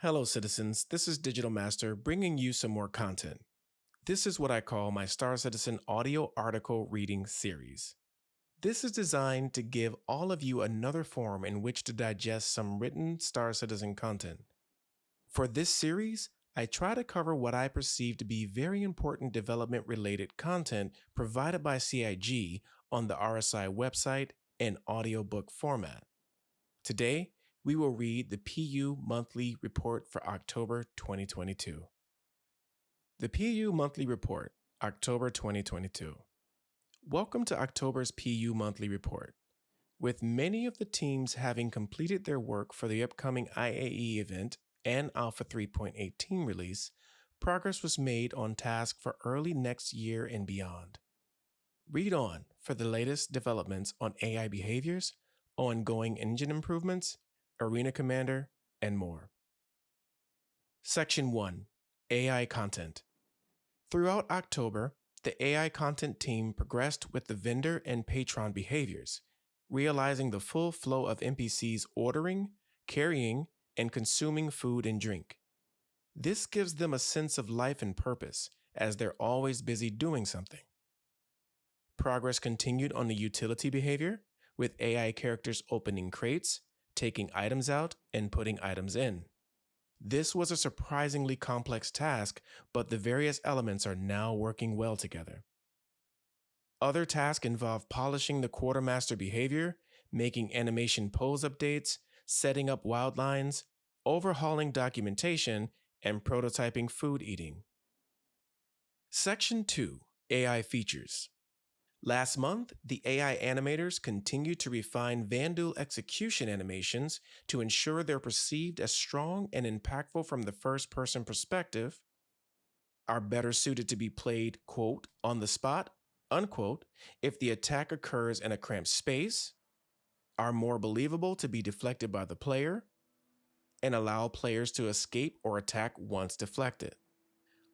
Hello, citizens. This is Digital Master bringing you some more content. This is what I call my Star Citizen audio article reading series. This is designed to give all of you another form in which to digest some written Star Citizen content. For this series, I try to cover what I perceive to be very important development related content provided by CIG on the RSI website in audiobook format. Today, we will read the PU Monthly Report for October 2022. The PU Monthly Report, October 2022. Welcome to October's PU Monthly Report. With many of the teams having completed their work for the upcoming IAE event and Alpha 3.18 release, progress was made on task for early next year and beyond. Read on for the latest developments on AI behaviors, ongoing engine improvements, Arena Commander, and more. Section 1. AI Content. Throughout October, the AI content team progressed with the vendor and patron behaviors, realizing the full flow of NPCs ordering, carrying, and consuming food and drink. This gives them a sense of life and purpose, as they're always busy doing something. Progress continued on the utility behavior, with AI characters opening crates, taking items out, and putting items in. This was a surprisingly complex task, but the various elements are now working well together. Other tasks involve polishing the quartermaster behavior, making animation pose updates, setting up wildlines, overhauling documentation, and prototyping food eating. Section 2. AI Features. Last month, the AI animators continued to refine Vandal execution animations to ensure they're perceived as strong and impactful from the first-person perspective, are better suited to be played, quote, on the spot, unquote, if the attack occurs in a cramped space, are more believable to be deflected by the player, and allow players to escape or attack once deflected.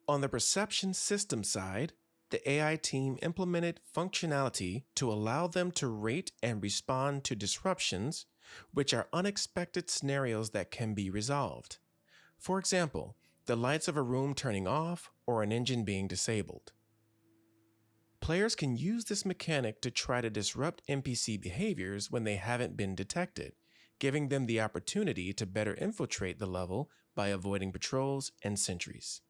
On the perception system side, the AI team implemented functionality to allow them to rate and respond to disruptions, which are unexpected scenarios that can be resolved. For example, the lights of a room turning off or an engine being disabled. Players can use this mechanic to try to disrupt NPC behaviors when they haven't been detected, giving them the opportunity to better infiltrate the level by avoiding patrols and sentries.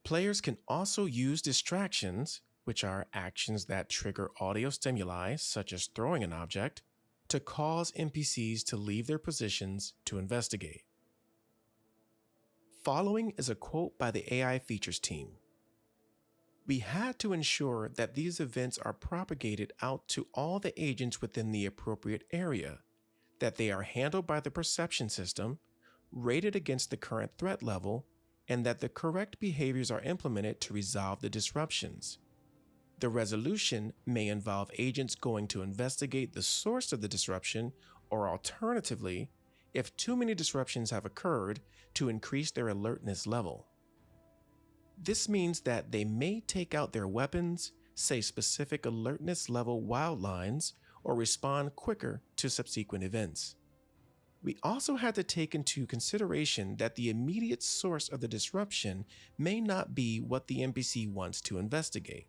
Players can also use distractions, which are actions that trigger audio stimuli, such as throwing an object, to cause NPCs to leave their positions to investigate. Following is a quote by the AI features team. We had to ensure that these events are propagated out to all the agents within the appropriate area, that they are handled by the perception system, rated against the current threat level, and that the correct behaviors are implemented to resolve the disruptions. The resolution may involve agents going to investigate the source of the disruption, or alternatively, if too many disruptions have occurred, to increase their alertness level. This means that they may take out their weapons, say specific alertness level wildlines, or respond quicker to subsequent events. We also had to take into consideration that the immediate source of the disruption may not be what the NPC wants to investigate.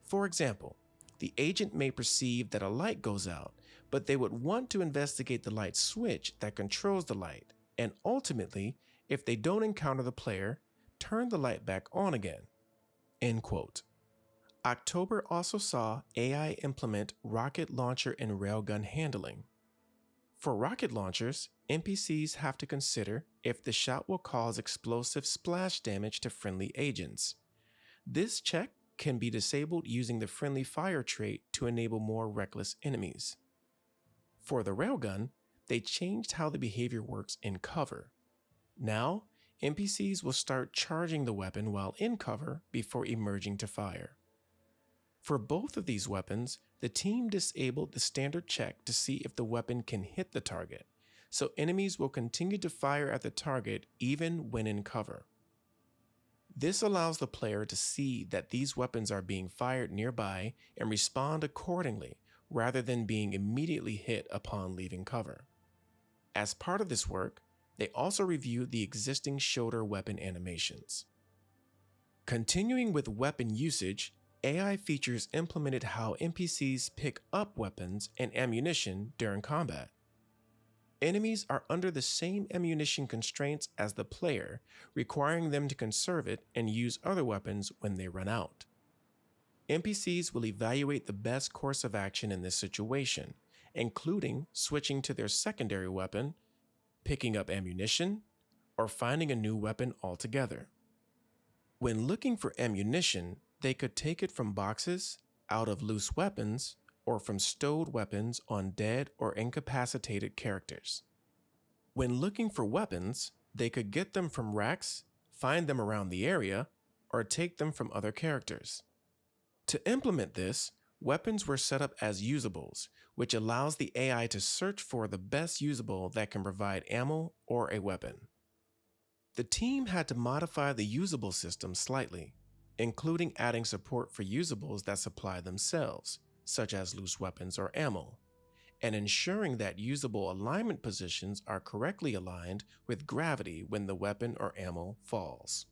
For example, the agent may perceive that a light goes out, but they would want to investigate the light switch that controls the light, and ultimately, if they don't encounter the player, turn the light back on again. End quote. October also saw AI implement rocket launcher and railgun handling. For rocket launchers, NPCs have to consider if the shot will cause explosive splash damage to friendly agents. This check can be disabled using the friendly fire trait to enable more reckless enemies. For the railgun, they changed how the behavior works in cover. Now, NPCs will start charging the weapon while in cover before emerging to fire. For both of these weapons, the team disabled the standard check to see if the weapon can hit the target, so enemies will continue to fire at the target even when in cover. This allows the player to see that these weapons are being fired nearby and respond accordingly, rather than being immediately hit upon leaving cover. As part of this work, They also reviewed the existing shoulder weapon animations. Continuing with weapon usage, AI features implemented how NPCs pick up weapons and ammunition during combat. Enemies are under the same ammunition constraints as the player, requiring them to conserve it and use other weapons when they run out. NPCs will evaluate the best course of action in this situation, including switching to their secondary weapon, picking up ammunition, or finding a new weapon altogether. When looking for ammunition, they could take it from boxes, out of loose weapons, or from stowed weapons on dead or incapacitated characters. When looking for weapons, they could get them from racks, find them around the area, or take them from other characters. To implement this, weapons were set up as usables, which allows the AI to search for the best usable that can provide ammo or a weapon. The team had to modify the usable system slightly, including adding support for usables that supply themselves, such as loose weapons or ammo, and ensuring that usable alignment positions are correctly aligned with gravity when the weapon or ammo falls.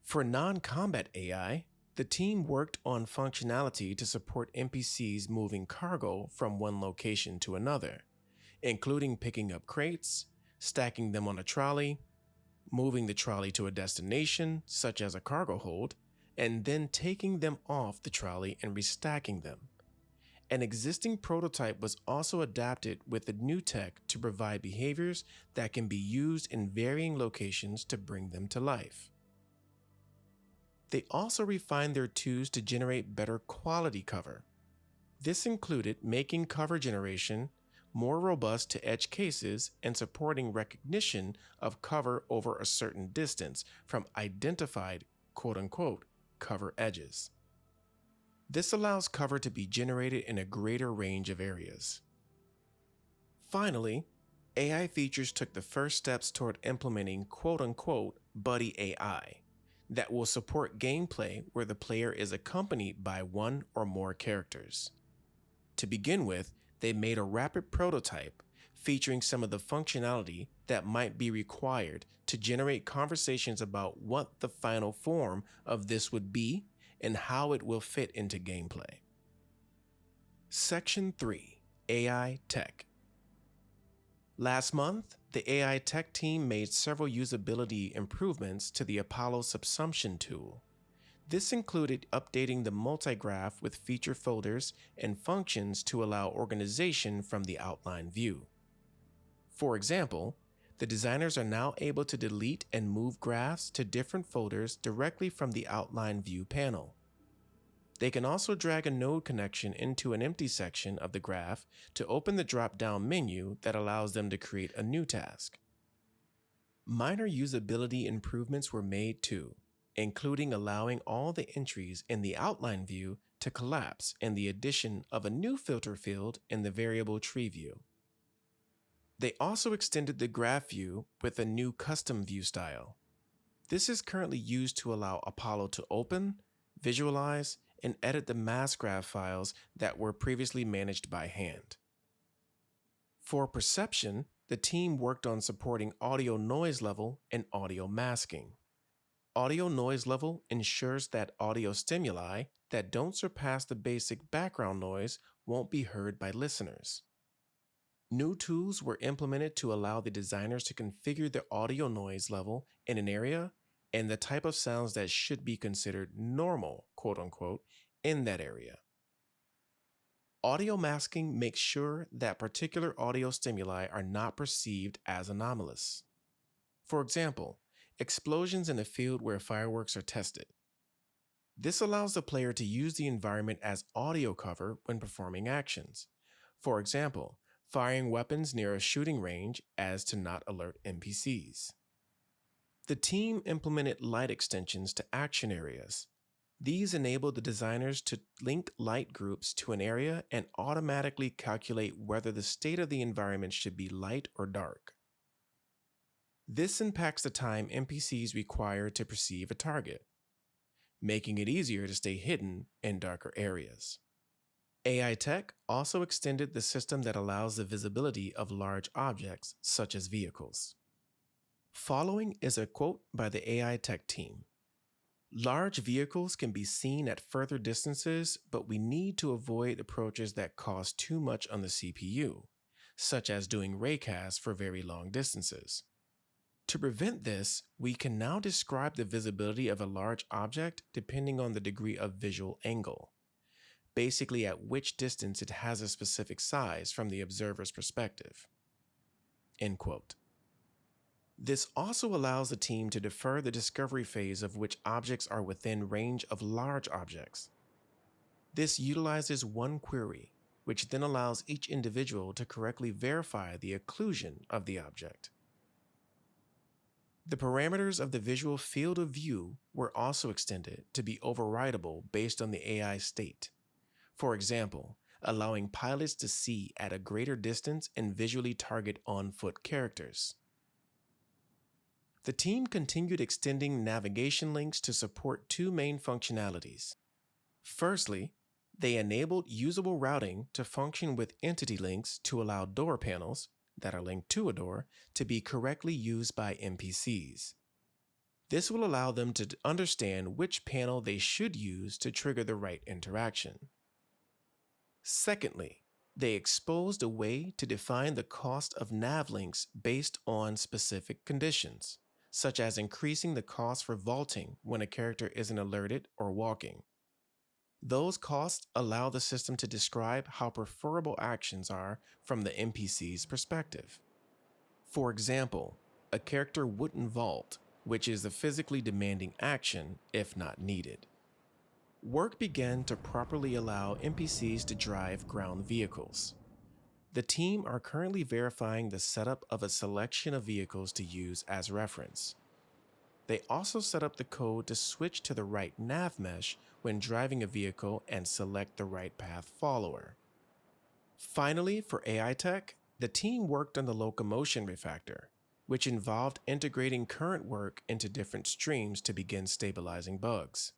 For non-combat AI, the team worked on functionality to support NPCs moving cargo from one location to another, including picking up crates, stacking them on a trolley, moving the trolley to a destination, such as a cargo hold, and then taking them off the trolley and restacking them. An existing prototype was also adapted with the new tech to provide behaviors that can be used in varying locations to bring them to life. They also refined their tools to generate better quality cover. This included making cover generation more robust to edge cases and supporting recognition of cover over a certain distance from identified quote-unquote cover edges. This allows cover to be generated in a greater range of areas. Finally, AI features took the first steps toward implementing quote-unquote buddy AI that will support gameplay where the player is accompanied by one or more characters. To begin with, they made a rapid prototype featuring some of the functionality that might be required to generate conversations about what the final form of this would be and how it will fit into gameplay. Section 3: AI Tech. Last month, the AI tech team made several usability improvements to the Apollo subsumption tool. This included updating the multigraph with feature folders and functions to allow organization from the outline view. For example, the designers are now able to delete and move graphs to different folders directly from the outline view panel. They can also drag a node connection into an empty section of the graph to open the drop-down menu that allows them to create a new task. Minor usability improvements were made too, including allowing all the entries in the outline view to collapse and the addition of a new filter field in the variable tree view. They also extended the graph view with a new custom view style. This is currently used to allow Apollo to open, visualize, and edit the mask graph files that were previously managed by hand. For perception, the team worked on supporting audio noise level and audio masking. Audio noise level ensures that audio stimuli that don't surpass the basic background noise won't be heard by listeners. New tools were implemented to allow the designers to configure the audio noise level in an area and the type of sounds that should be considered normal, quote-unquote, in that area. Audio masking makes sure that particular audio stimuli are not perceived as anomalous. For example, explosions in a field where fireworks are tested. This allows the player to use the environment as audio cover when performing actions. For example, firing weapons near a shooting range as to not alert NPCs. The team implemented light extensions to action areas. These enable the designers to link light groups to an area and automatically calculate whether the state of the environment should be light or dark. This impacts the time NPCs require to perceive a target, making it easier to stay hidden in darker areas. AI tech also extended the system that allows the visibility of large objects, such as vehicles. Following is a quote by the AI tech team. Large vehicles can be seen at further distances, but we need to avoid approaches that cost too much on the CPU, such as doing raycasts for very long distances. To prevent this, we can now describe the visibility of a large object depending on the degree of visual angle, basically at which distance it has a specific size from the observer's perspective. End quote. This also allows the team to defer the discovery phase of which objects are within range of large objects. This utilizes one query, which then allows each individual to correctly verify the occlusion of the object. The parameters of the visual field of view were also extended to be overridable based on the AI state. For example, allowing pilots to see at a greater distance and visually target on-foot characters. The team continued extending navigation links to support two main functionalities. Firstly, they enabled usable routing to function with entity links to allow door panels that are linked to a door to be correctly used by NPCs. This will allow them to understand which panel they should use to trigger the right interaction. Secondly, they exposed a way to define the cost of nav links based on specific conditions, such as increasing the cost for vaulting when a character isn't alerted or walking. Those costs allow the system to describe how preferable actions are from the NPC's perspective. For example, a character wouldn't vault, which is a physically demanding action if not needed. Work began to properly allow NPCs to drive ground vehicles. The team are currently verifying the setup of a selection of vehicles to use as reference. They also set up the code to switch to the right nav mesh when driving a vehicle and select the right path follower. Finally, for AI tech, the team worked on the locomotion refactor, which involved integrating current work into different streams to begin stabilizing bugs.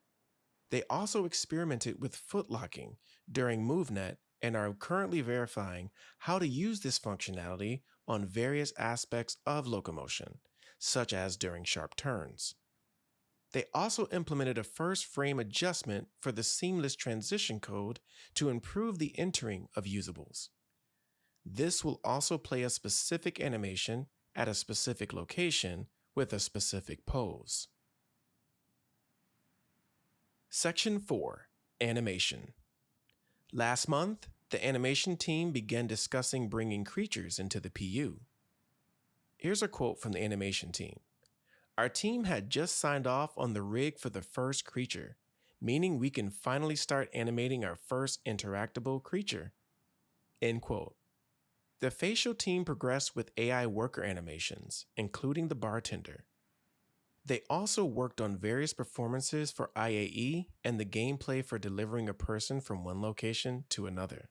They also experimented with footlocking during MoveNet and are currently verifying how to use this functionality on various aspects of locomotion, such as during sharp turns. They also implemented a first frame adjustment for the seamless transition code to improve the entering of usables. This will also play a specific animation at a specific location with a specific pose. Section 4. Animation. Last month, the animation team began discussing bringing creatures into the PU. Here's a quote from the animation team. Our team had just signed off on the rig for the first creature, meaning we can finally start animating our first interactable creature. End quote. The facial team progressed with AI worker animations, including the bartender. They also worked on various performances for IAE and the gameplay for delivering a person from one location to another.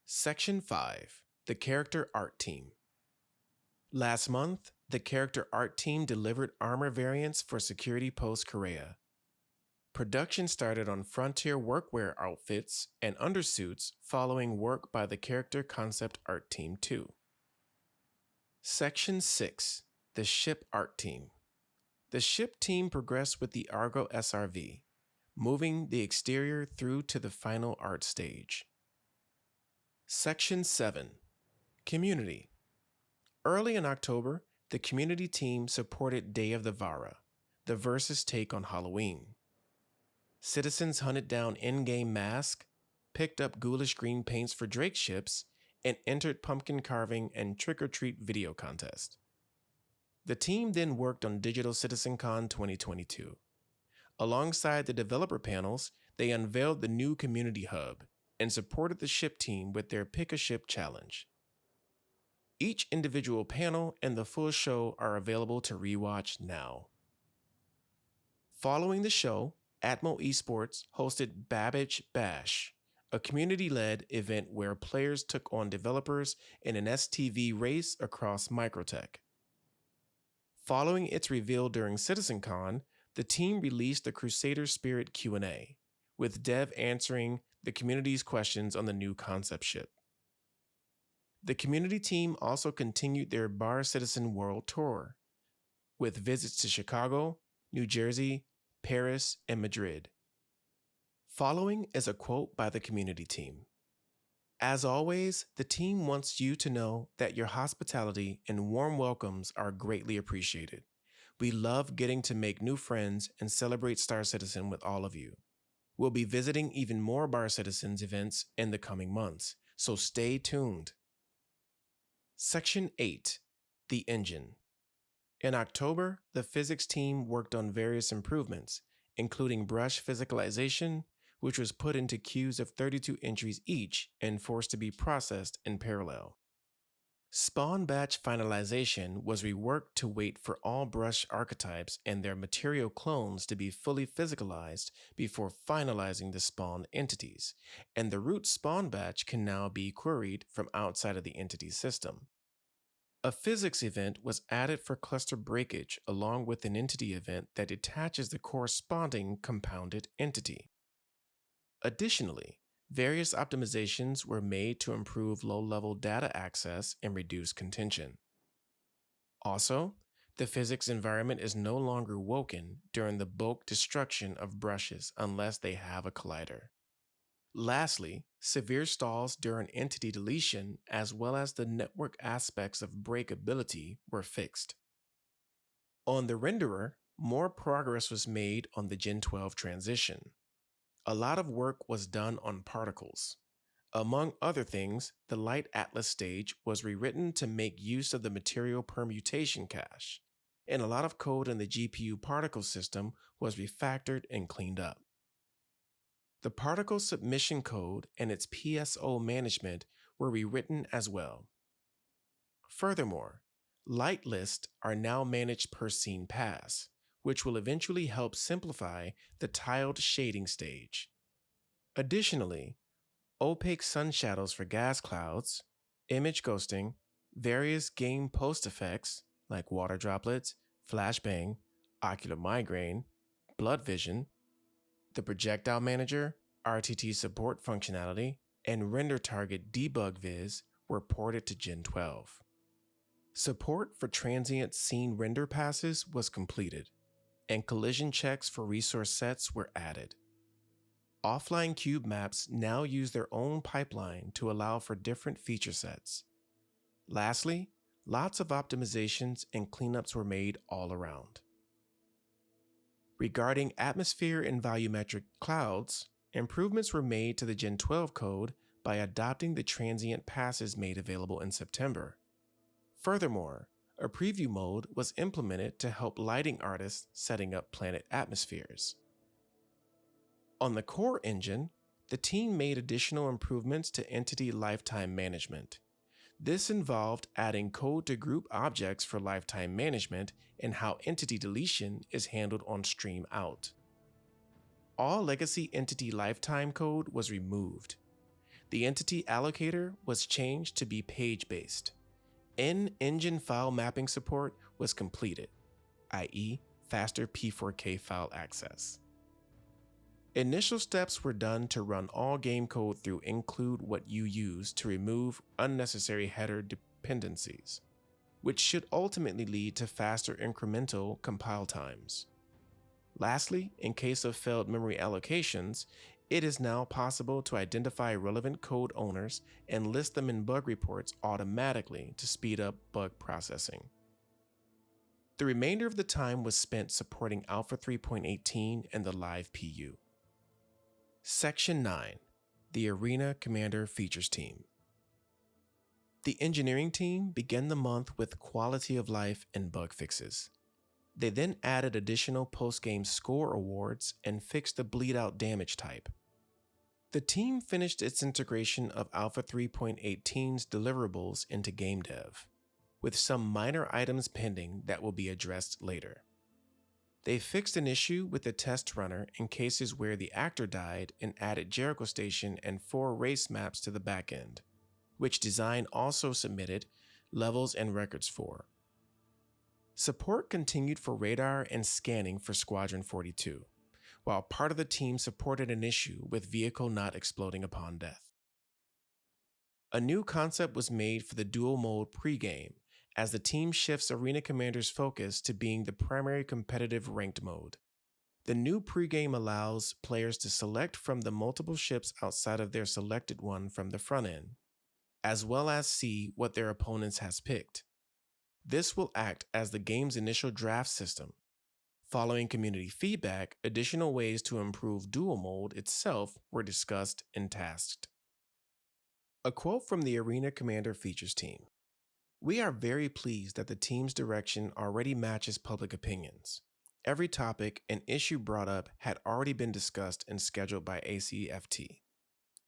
Section 5. The Character Art Team. Last month, the Character Art Team delivered armor variants for Security Post Korea. Production started on Frontier workwear outfits and undersuits following work by the Character Concept Art Team 2. Section 6. The Ship Art Team. The ship team progressed with the Argo SRV, moving the exterior through to the final art stage. Section 7. Community. Early in October, the community team supported Day of the Vara, the Versus take on Halloween. Citizens hunted down in-game masks, picked up ghoulish green paints for Drake ships, and entered pumpkin carving and trick-or-treat video contest. The team then worked on Digital CitizenCon 2022. Alongside the developer panels, they unveiled the new community hub and supported the ship team with their Pick a Ship challenge. Each individual panel and the full show are available to rewatch now. Following the show, Atmo Esports hosted Babbage Bash, a community-led event where players took on developers in an STV race across Microtech. Following its reveal during CitizenCon, the team released the Crusader Spirit Q&A, with Dev answering the community's questions on the new concept ship. The community team also continued their Bar Citizen World Tour, with visits to Chicago, New Jersey, Paris, and Madrid. Following is a quote by the community team. As always, the team wants you to know that your hospitality and warm welcomes are greatly appreciated. We love getting to make new friends and celebrate Star Citizen with all of you. We'll be visiting even more Bar Citizens events in the coming months, so stay tuned. Section 8. The Engine. In October, the physics team worked on various improvements, including brush physicalization, which was put into queues of 32 entries each and forced to be processed in parallel. Spawn batch finalization was reworked to wait for all brush archetypes and their material clones to be fully physicalized before finalizing the spawn entities, and the root spawn batch can now be queried from outside of the entity system. A physics event was added for cluster breakage along with an entity event that detaches the corresponding compounded entity. Additionally, various optimizations were made to improve low-level data access and reduce contention. Also, the physics environment is no longer woken during the bulk destruction of brushes unless they have a collider. Lastly, severe stalls during entity deletion as well as the network aspects of breakability were fixed. On the renderer, more progress was made on the Gen 12 transition. A lot of work was done on particles. Among other things, the Light Atlas stage was rewritten to make use of the material permutation cache, and a lot of code in the GPU particle system was refactored and cleaned up. The particle submission code and its PSO management were rewritten as well. Furthermore, light lists are now managed per scene pass, which will eventually help simplify the tiled shading stage. Additionally, opaque sun shadows for gas clouds, image ghosting, various game post effects like water droplets, flashbang, ocular migraine, blood vision, the projectile manager, RTT support functionality, and render target debug viz were ported to Gen 12. Support for transient scene render passes was completed, and collision checks for resource sets were added. Offline cube maps now use their own pipeline to allow for different feature sets. Lastly, lots of optimizations and cleanups were made all around. Regarding atmosphere and volumetric clouds, improvements were made to the Gen 12 code by adopting the transient passes made available in September. Furthermore, a preview mode was implemented to help lighting artists setting up planet atmospheres. On the core engine, the team made additional improvements to entity lifetime management. This involved adding code to group objects for lifetime management and how entity deletion is handled on stream out. All legacy entity lifetime code was removed. The entity allocator was changed to be page-based. In-engine file mapping support was completed, i.e., faster P4K file access. Initial steps were done to run all game code through include what you use to remove unnecessary header dependencies, which should ultimately lead to faster incremental compile times. Lastly, in case of failed memory allocations, it is now possible to identify relevant code owners and list them in bug reports automatically to speed up bug processing. The remainder of the time was spent supporting Alpha 3.18 and the live PU. Section 9. The Arena Commander Features Team. The engineering team began the month with quality of life and bug fixes. They then added additional post-game score awards and fixed the bleed-out damage type. The team finished its integration of Alpha 3.18's deliverables into game dev, with some minor items pending that will be addressed later. They fixed an issue with the test runner in cases where the actor died and added Jericho Station and 4 race maps to the backend, which design also submitted levels and records for. Support continued for radar and scanning for Squadron 42, while part of the team supported an issue with vehicle not exploding upon death. A new concept was made for the dual mode pregame, as the team shifts Arena Commander's focus to being the primary competitive ranked mode. The new pregame allows players to select from the multiple ships outside of their selected one from the front end, as well as see what their opponents has picked. This will act as the game's initial draft system. Following community feedback, additional ways to improve dual mode itself were discussed and tasked. A quote from the Arena Commander features team. "We are very pleased that the team's direction already matches public opinions. Every topic and issue brought up had already been discussed and scheduled by ACFT."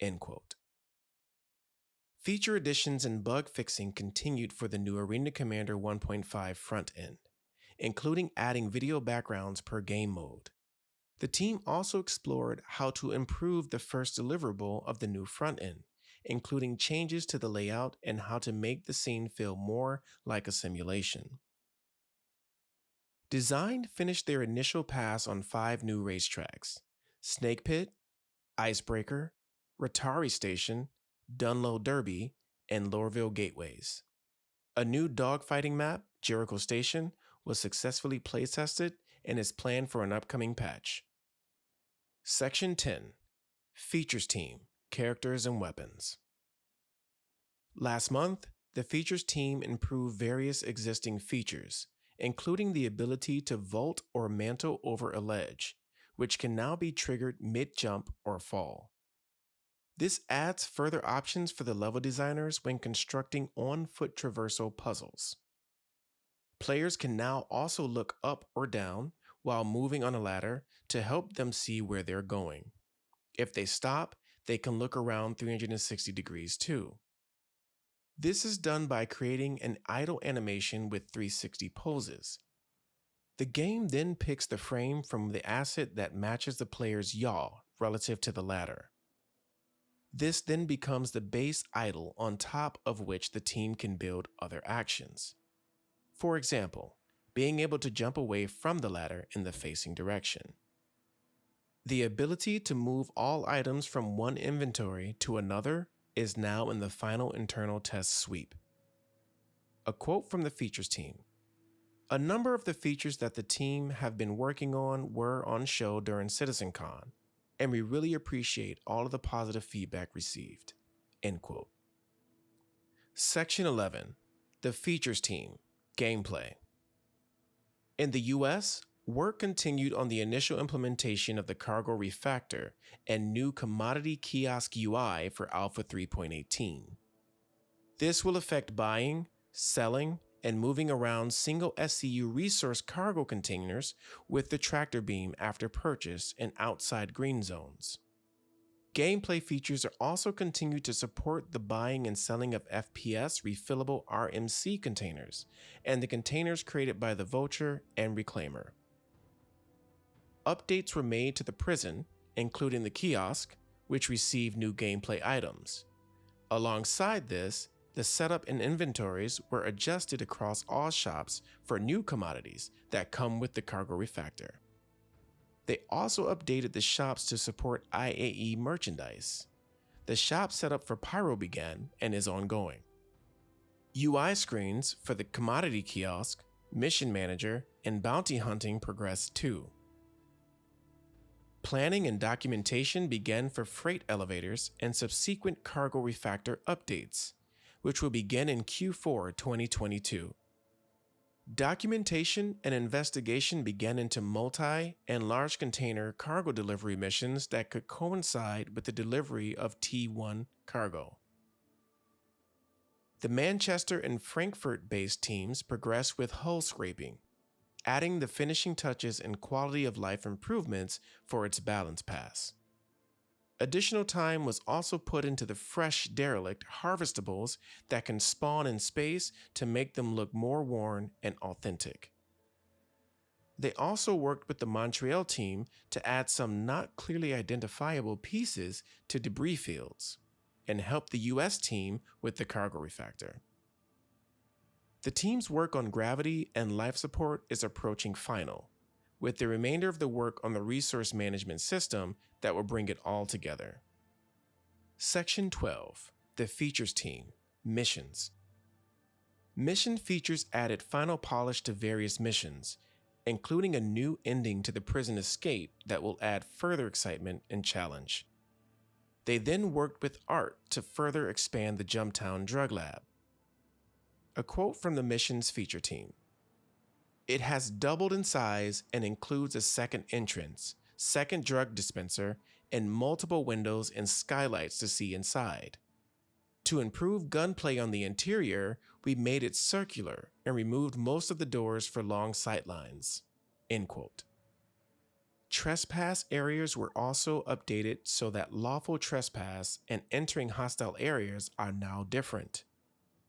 End quote. Feature additions and bug fixing continued for the new Arena Commander 1.5 front end, including adding video backgrounds per game mode. The team also explored how to improve the first deliverable of the new front end, including changes to the layout and how to make the scene feel more like a simulation. Design finished their initial pass on 5 new racetracks: Snake Pit, Icebreaker, Ratari Station, Dunlow Derby, and Lorville Gateways. A new dogfighting map, Jericho Station, was successfully playtested and is planned for an upcoming patch. Section 10. Features Team, Characters and Weapons. Last month, the Features team improved various existing features, including the ability to vault or mantle over a ledge, which can now be triggered mid-jump or fall. This adds further options for the level designers when constructing on-foot traversal puzzles. Players can now also look up or down while moving on a ladder to help them see where they're going. If they stop, they can look around 360 degrees too. This is done by creating an idle animation with 360 poses. The game then picks the frame from the asset that matches the player's yaw relative to the ladder. This then becomes the base idle on top of which the team can build other actions. For example, being able to jump away from the ladder in the facing direction. The ability to move all items from one inventory to another is now in the final internal test sweep. A quote from the features team. "A number of the features that the team have been working on were on show during CitizenCon, and we really appreciate all of the positive feedback received." End quote. Section 11. The Features Team, Gameplay. In the US, work continued on the initial implementation of the cargo refactor and new commodity kiosk UI for Alpha 3.18. This will affect buying, selling, and moving around single SCU resource cargo containers with the tractor beam after purchase in outside green zones. Gameplay features are also continued to support the buying and selling of FPS refillable RMC containers and the containers created by the Vulture and Reclaimer. Updates were made to the prison, including the kiosk, which received new gameplay items. Alongside this, the setup and inventories were adjusted across all shops for new commodities that come with the cargo refactor. They also updated the shops to support IAE merchandise. The shop setup for Pyro began and is ongoing. UI screens for the commodity kiosk, mission manager, and bounty hunting progressed too. Planning and documentation began for freight elevators and subsequent cargo refactor updates, which will begin in Q4 2022. Documentation and investigation began into multi- and large container cargo delivery missions that could coincide with the delivery of T1 cargo. The Manchester and Frankfurt-based teams progressed with hull scraping, adding the finishing touches and quality of life improvements for its balance pass. Additional time was also put into the fresh derelict harvestables that can spawn in space to make them look more worn and authentic. They also worked with the Montreal team to add some not clearly identifiable pieces to debris fields, and helped the US team with the cargo refactor. The team's work on gravity and life support is approaching final, with the remainder of the work on the resource management system that will bring it all together. Section 12, the Features Team, Missions. Mission features added final polish to various missions, including a new ending to the prison escape that will add further excitement and challenge. They then worked with art to further expand the Jumptown Drug Lab. A quote from the mission's feature team. It has doubled in size and includes a second entrance, second drug dispenser, and multiple windows and skylights to see inside. To improve gunplay on the interior, we made it circular and removed most of the doors for long sightlines. End quote. Trespass areas were also updated so that lawful trespass and entering hostile areas are now different.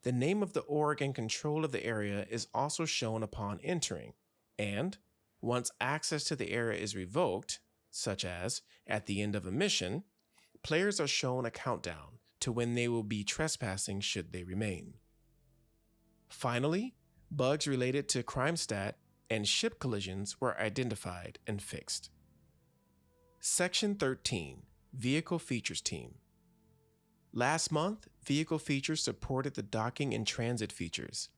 The name of the org and control of the area is also shown upon entering, and once access to the area is revoked, such as at the end of a mission, players are shown a countdown to when they will be trespassing should they remain. Finally, bugs related to crime stat and ship collisions were identified and fixed. Section 13, Vehicle Features Team. Last month, Vehicle Features supported the docking and transit features.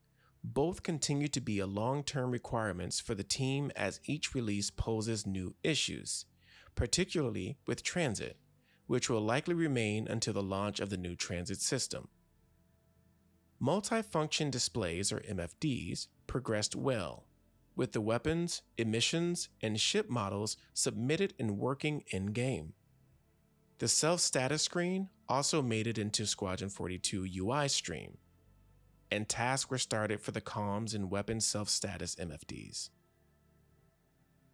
Both continue to be a long-term requirements for the team as each release poses new issues, particularly with transit, which will likely remain until the launch of the new transit system. Multifunction displays, or MFDs, progressed well, with the weapons, emissions, and ship models submitted and working in-game. The self-status screen also made it into Squadron 42 UI stream, and tasks were started for the comms and weapons self-status MFDs.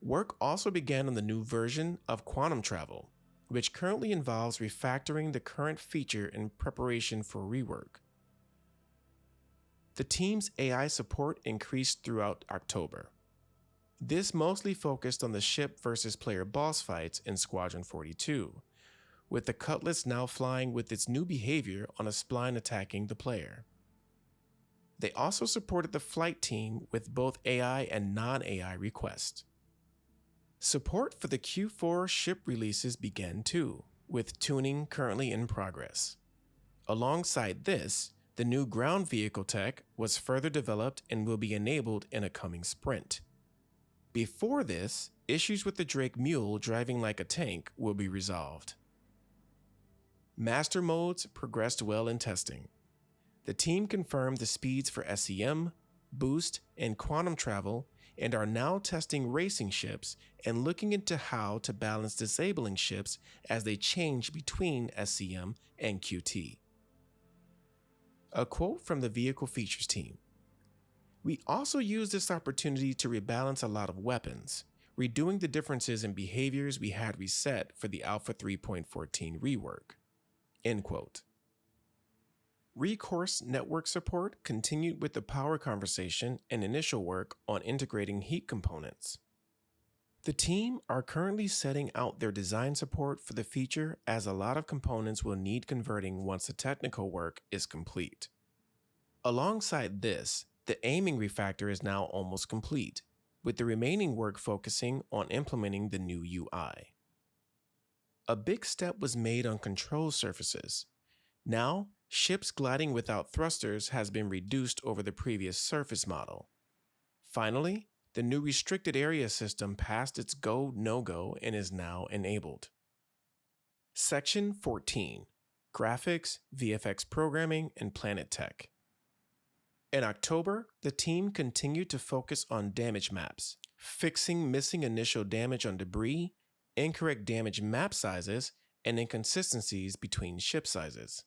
Work also began on the new version of Quantum Travel, which currently involves refactoring the current feature in preparation for rework. The team's AI support increased throughout October. This mostly focused on the ship versus player boss fights in Squadron 42, with the Cutlass now flying with its new behavior on a spline attacking the player. They also supported the flight team with both AI and non-AI requests. Support for the Q4 ship releases began too, with tuning currently in progress. Alongside this, the new ground vehicle tech was further developed and will be enabled in a coming sprint. Before this, issues with the Drake Mule driving like a tank will be resolved. Master modes progressed well in testing. The team confirmed the speeds for SEM, boost, and quantum travel and are now testing racing ships and looking into how to balance disabling ships as they change between SCM and QT. A quote from the Vehicle Features team. We also used this opportunity to rebalance a lot of weapons, redoing the differences in behaviors we had reset for the Alpha 3.14 rework. End quote. Recourse network support continued with the power conversation and initial work on integrating heat components. The team are currently setting out their design support for the feature as a lot of components will need converting once the technical work is complete. Alongside this, the aiming refactor is now almost complete, with the remaining work focusing on implementing the new UI. A big step was made on control surfaces. Now, ships gliding without thrusters has been reduced over the previous surface model. Finally, the new restricted area system passed its go, no-go and is now enabled. Section 14, Graphics, VFX Programming, and Planet Tech. In October, the team continued to focus on damage maps, fixing missing initial damage on debris, incorrect damage map sizes, and inconsistencies between ship sizes.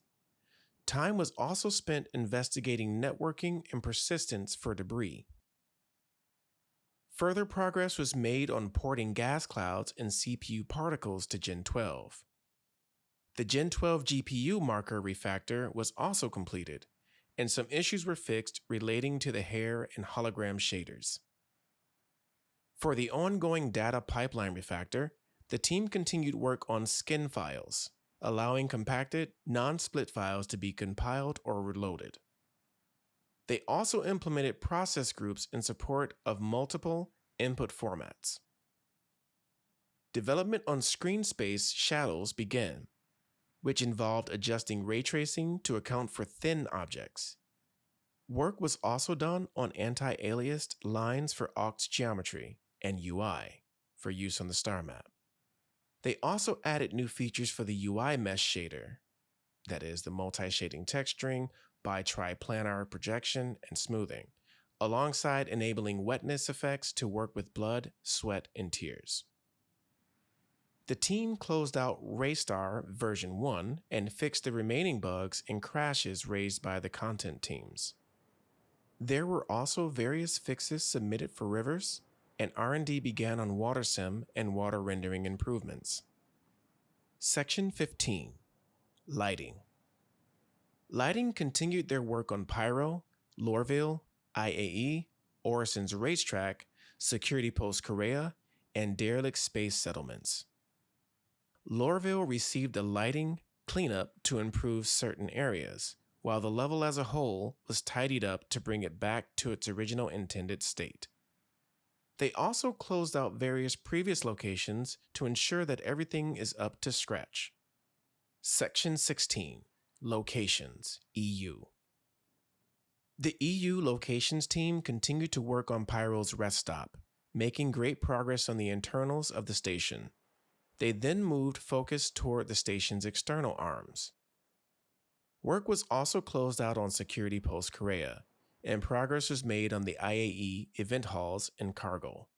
Time was also spent investigating networking and persistence for debris. Further progress was made on porting gas clouds and CPU particles to Gen 12. The Gen 12 GPU marker refactor was also completed, and some issues were fixed relating to the hair and hologram shaders. For the ongoing data pipeline refactor, the team continued work on skin files, allowing compacted, non-split files to be compiled or reloaded. They also implemented process groups in support of multiple input formats. Development on screen space shadows began, which involved adjusting ray tracing to account for thin objects. Work was also done on anti-aliased lines for Oct geometry and UI for use on the star map. They also added new features for the UI mesh shader, that is, the multi-shading texturing by triplanar projection and smoothing, alongside enabling wetness effects to work with blood, sweat, and tears. The team closed out Raystar version 1 and fixed the remaining bugs and crashes raised by the content teams. There were also various fixes submitted for rivers, and R&D began on WaterSim and water rendering improvements. Section 15. Lighting. Lighting continued their work on Pyro, Lorville, IAE, Orison's Racetrack, Security Post Korea, and Derelict Space Settlements. Lorville received a lighting cleanup to improve certain areas, while the level as a whole was tidied up to bring it back to its original intended state. They also closed out various previous locations to ensure that everything is up to scratch. Section 16. Locations, EU. The EU locations team continued to work on Pyro's rest stop, making great progress on the internals of the station. They then moved focus toward the station's external arms. Work was also closed out on Security Post Korea, and progress was made on the IAE event halls and cargo.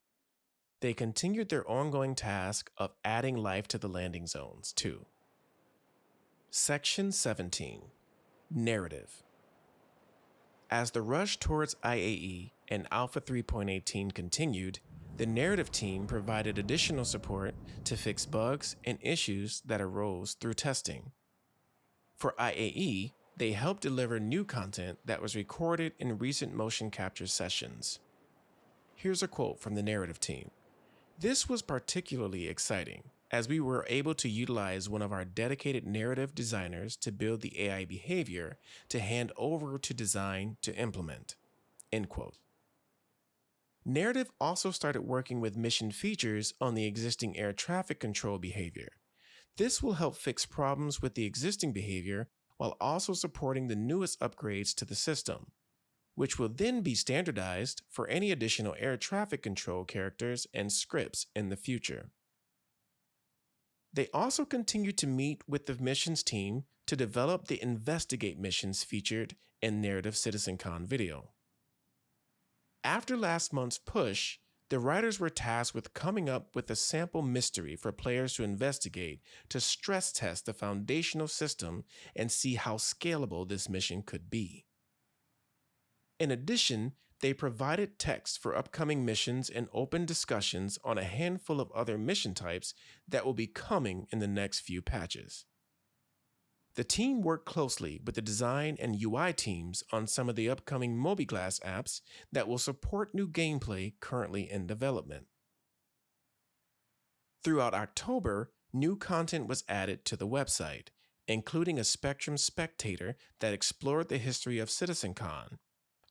They continued their ongoing task of adding life to the landing zones, too. Section 17. Narrative. As the rush towards IAE and Alpha 3.18 continued, the narrative team provided additional support to fix bugs and issues that arose through testing. For IAE, they helped deliver new content that was recorded in recent motion capture sessions. Here's a quote from the narrative team. "This was particularly exciting, as we were able to utilize one of our dedicated narrative designers to build the AI behavior to hand over to design to implement." End quote. Narrative also started working with mission features on the existing air traffic control behavior. This will help fix problems with the existing behavior while also supporting the newest upgrades to the system, which will then be standardized for any additional air traffic control characters and scripts in the future. They also continue to meet with the missions team to develop the investigate missions featured in Narrative CitizenCon video. After last month's push, the writers were tasked with coming up with a sample mystery for players to investigate to stress test the foundational system and see how scalable this mission could be. In addition, they provided text for upcoming missions and open discussions on a handful of other mission types that will be coming in the next few patches. The team worked closely with the design and UI teams on some of the upcoming MobiGlass apps that will support new gameplay currently in development. Throughout October, new content was added to the website, including a Spectrum Spectator that explored the history of CitizenCon,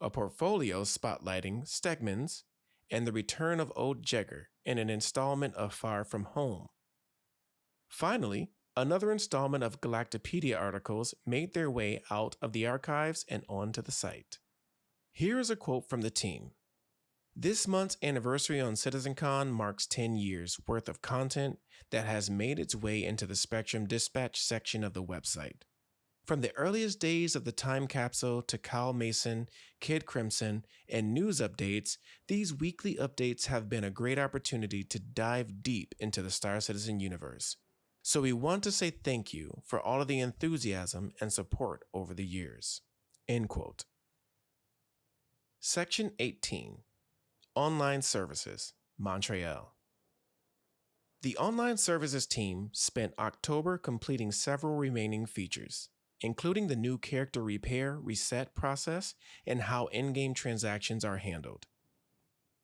a portfolio spotlighting Stegmans, and the return of Old Jegger in an installment of Far From Home. Finally, another installment of Galactopedia articles made their way out of the archives and onto the site. Here is a quote from the team. "This month's anniversary on CitizenCon marks 10 years worth of content that has made its way into the Spectrum Dispatch section of the website. From the earliest days of the time capsule to Kyle Mason, Kid Crimson, and news updates, these weekly updates have been a great opportunity to dive deep into the Star Citizen universe. So we want to say thank you for all of the enthusiasm and support over the years." End quote. Section 18. Online Services, Montreal. The Online Services team spent October completing several remaining features, including the new character repair reset process and how in-game transactions are handled.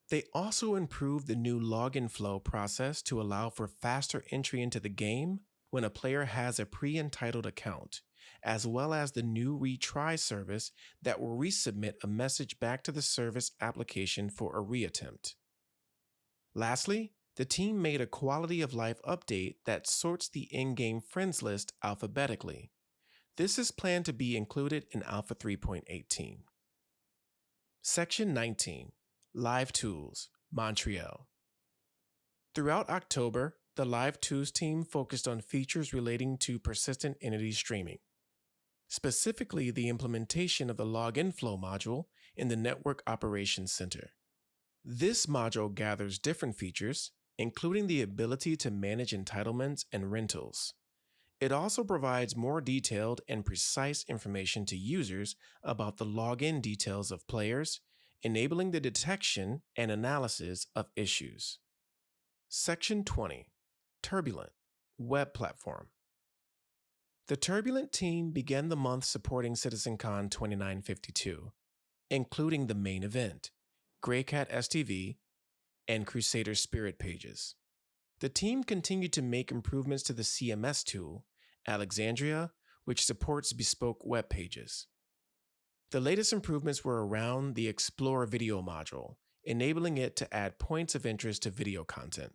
They also improved the new login flow process to allow for faster entry into the game when a player has a pre-entitled account, as well as the new retry service that will resubmit a message back to the service application for a reattempt. Lastly, The team made a quality of life update that sorts the in-game friends list alphabetically. This is planned to be included in Alpha 3.18. Section 19, Live Tools, Montreal. Throughout October, the Live Tools team focused on features relating to persistent entity streaming, specifically the implementation of the login flow module in the Network Operations Center. This module gathers different features, including the ability to manage entitlements and rentals. It also provides more detailed and precise information to users about the login details of players, enabling the detection and analysis of issues. Section 20, Turbulent, Web Platform. The Turbulent team began the month supporting CitizenCon 2952, including the main event, Greycat STV, and Crusader Spirit pages. The team continued to make improvements to the CMS tool, Alexandria, which supports bespoke web pages. The latest improvements were around the Explore video module, enabling it to add points of interest to video content.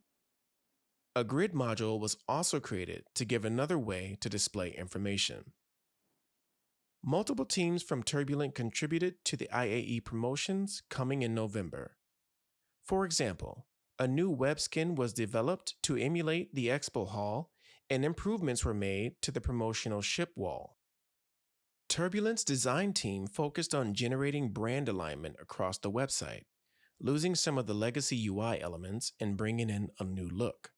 A grid module was also created to give another way to display information. Multiple teams from Turbulent contributed to the IAE promotions coming in November. For example, a new web skin was developed to emulate the expo hall, and improvements were made to the promotional ship wall. Turbulent's design team focused on generating brand alignment across the website, losing some of the legacy UI elements and bringing in a new look.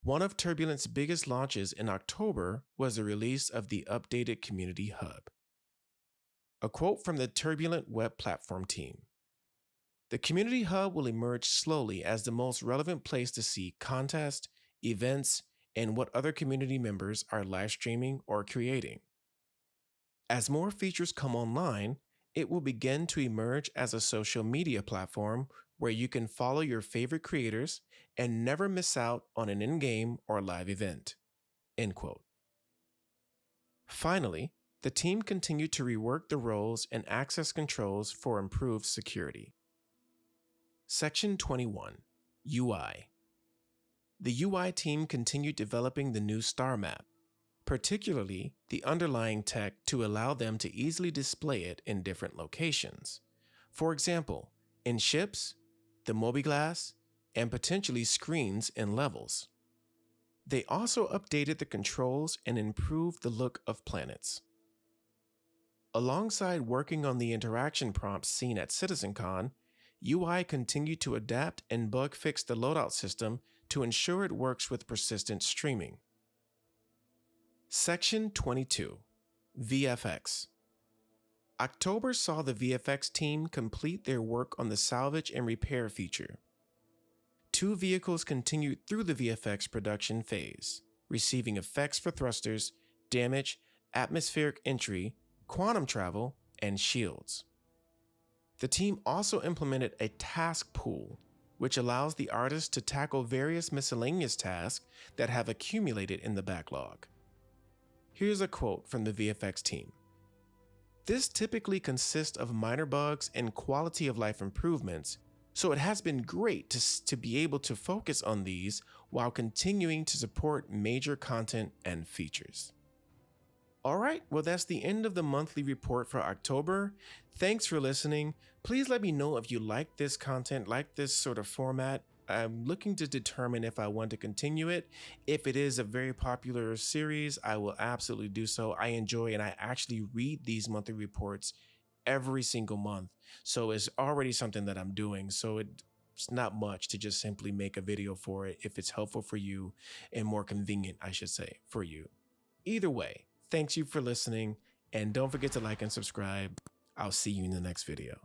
One of Turbulent's biggest launches in October was the release of the updated Community Hub. A quote from the Turbulent web platform team. The Community Hub will emerge slowly as the most relevant place to see contests, events, and what other community members are live streaming or creating. As more features come online, it will begin to emerge as a social media platform where you can follow your favorite creators and never miss out on an in-game or live event. End quote. Finally, the team continued to rework the roles and access controls for improved security. Section 21, UI. The UI team continued developing the new star map, particularly the underlying tech to allow them to easily display it in different locations. For example, in ships, the mobiGlas, and potentially screens and levels. They also updated the controls and improved the look of planets. Alongside working on the interaction prompts seen at CitizenCon, UI continued to adapt and bug fix the loadout system to ensure it works with persistent streaming. Section 22, VFX. October saw the VFX team complete their work on the salvage and repair feature. 2 vehicles continued through the VFX production phase, receiving effects for thrusters, damage, atmospheric entry, quantum travel, and shields. The team also implemented a task pool, which allows the artist to tackle various miscellaneous tasks that have accumulated in the backlog. Here's a quote from the VFX team. This typically consists of minor bugs and quality of life improvements, so it has been great to be able to focus on these while continuing to support major content and features. Alright, well that's the end of the monthly report for October. Thanks for listening. Please let me know if you like this content, like this sort of format. I'm looking to determine if I want to continue it. If it is a very popular series, I will absolutely do so. I enjoy and I actually read these monthly reports every single month. So it's already something that I'm doing. So it's not much to just simply make a video for it if it's helpful for you and more convenient, I should say, for you. Either way, thanks you for listening and don't forget to like and subscribe. I'll see you in the next video.